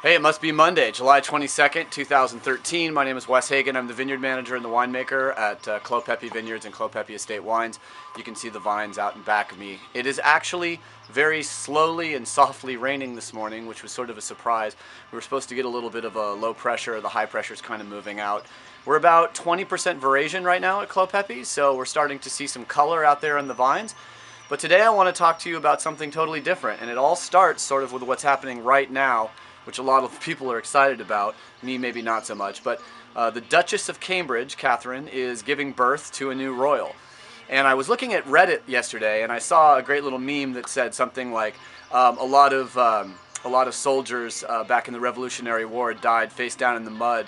Hey, it must be Monday, July 22nd, 2013. My name is Wes Hagen. I'm the vineyard manager and the winemaker at Clopepi Vineyards and Clopepi Estate Wines. You can see the vines out in back of me. It is actually very slowly and softly raining this morning, which was sort of a surprise. We were supposed to get a little bit of a low pressure. The high pressure is kind of moving out. We're about 20% veraison right now at Clopepi, so we're starting to see some color out there in the vines. But today I want to talk to you about something totally different, and it all starts sort of with what's happening right now, which a lot of people are excited about, me maybe not so much, but the Duchess of Cambridge, Catherine, is giving birth to a new royal. And I was looking at Reddit yesterday, and I saw a great little meme that said something like a lot of soldiers back in the Revolutionary War died face down in the mud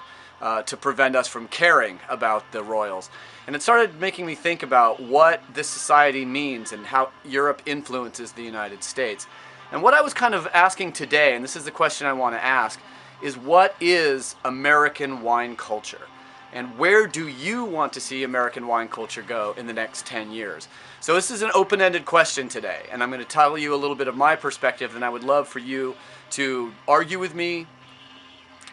to prevent us from caring about the royals. And it started making me think about what this society means and how Europe influences the United States. And what I was kind of asking today, and this is the question I want to ask, is what is American wine culture? And where do you want to see American wine culture go in the next 10 years? So this is an open-ended question today, and I'm going to tell you a little bit of my perspective, and I would love for you to argue with me.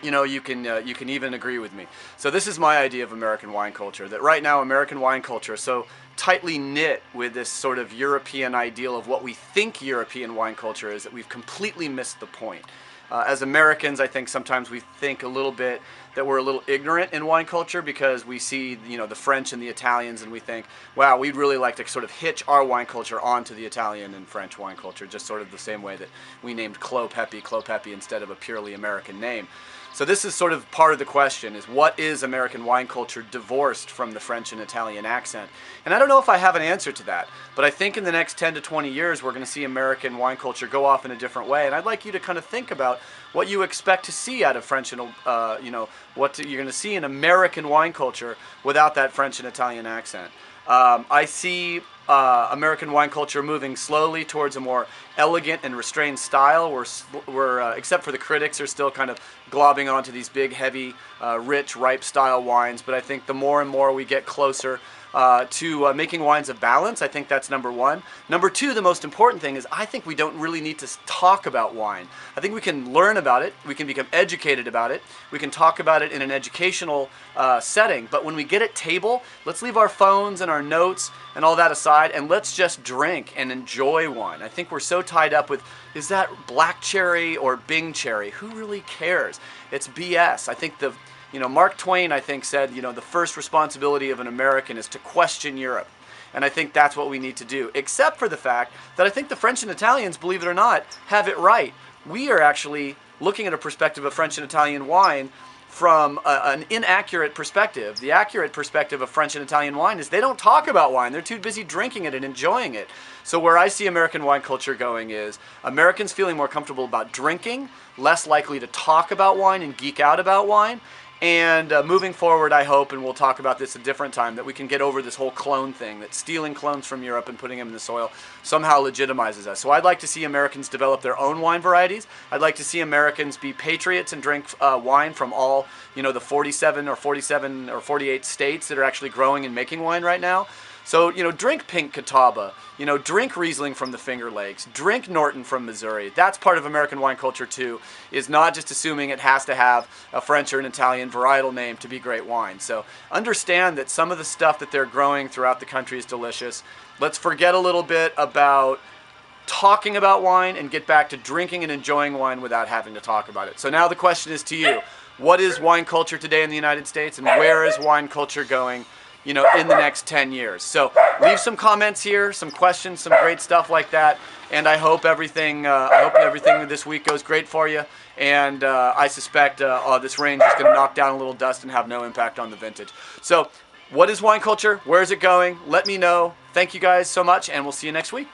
You know, you can even agree with me. So this is my idea of American wine culture, that right now American wine culture is so tightly knit with this sort of European ideal of what we think European wine culture is that we've completely missed the point. As Americans, I think sometimes we think a little bit that we're a little ignorant in wine culture because we see, the French and the Italians, and we think, wow, we'd really like to sort of hitch our wine culture onto the Italian and French wine culture, just sort of the same way that we named Clopepi instead of a purely American name. So this is sort of part of the question, is what is American wine culture divorced from the French and Italian accent? And I don't know if I have an answer to that, but I think in the next 10 to 20 years we're going to see American wine culture go off in a different way. And I'd like you to kind of think about what you expect to see out of French and, what you're going to see in American wine culture without that French and Italian accent. I see American wine culture moving slowly towards a more elegant and restrained style. We're except for the critics, are still kind of globbing onto these big, heavy, rich, ripe style wines. But I think the more and more we get closer to making wines of balance, I think that's number one. Number two, the most important thing is I think we don't really need to talk about wine. I think we can learn about it, we can become educated about it, we can talk about it in an educational setting, but when we get at table, let's leave our phones and our notes and all that aside, and let's just drink and enjoy wine. I think we're so tied up with, is that black cherry or Bing cherry? Who really cares? It's BS. I think Mark Twain, I think, said, the first responsibility of an American is to question Europe. And I think that's what we need to do, except for the fact that I think the French and Italians, believe it or not, have it right. We are actually looking at a perspective of French and Italian wine from an inaccurate perspective. The accurate perspective of French and Italian wine is they don't talk about wine. They're too busy drinking it and enjoying it. So where I see American wine culture going is Americans feeling more comfortable about drinking, less likely to talk about wine and geek out about wine. And moving forward, I hope, and we'll talk about this a different time, that we can get over this whole clone thing, that stealing clones from Europe and putting them in the soil somehow legitimizes us. So I'd like to see Americans develop their own wine varieties. I'd like to see Americans be patriots and drink wine from all, the 47 or 48 states that are actually growing and making wine right now. So, drink Pink Catawba, drink Riesling from the Finger Lakes, drink Norton from Missouri. That's part of American wine culture too, is not just assuming it has to have a French or an Italian varietal name to be great wine. So understand that some of the stuff that they're growing throughout the country is delicious. Let's forget a little bit about talking about wine and get back to drinking and enjoying wine without having to talk about it. So now the question is to you, what is wine culture today in the United States, and where is wine culture going in the next 10 years. So leave some comments here, some questions, some great stuff like that. And I hope everything this week goes great for you. And I suspect this rain is going to knock down a little dust and have no impact on the vintage. So what is wine culture? Where is it going? Let me know. Thank you guys so much, and we'll see you next week.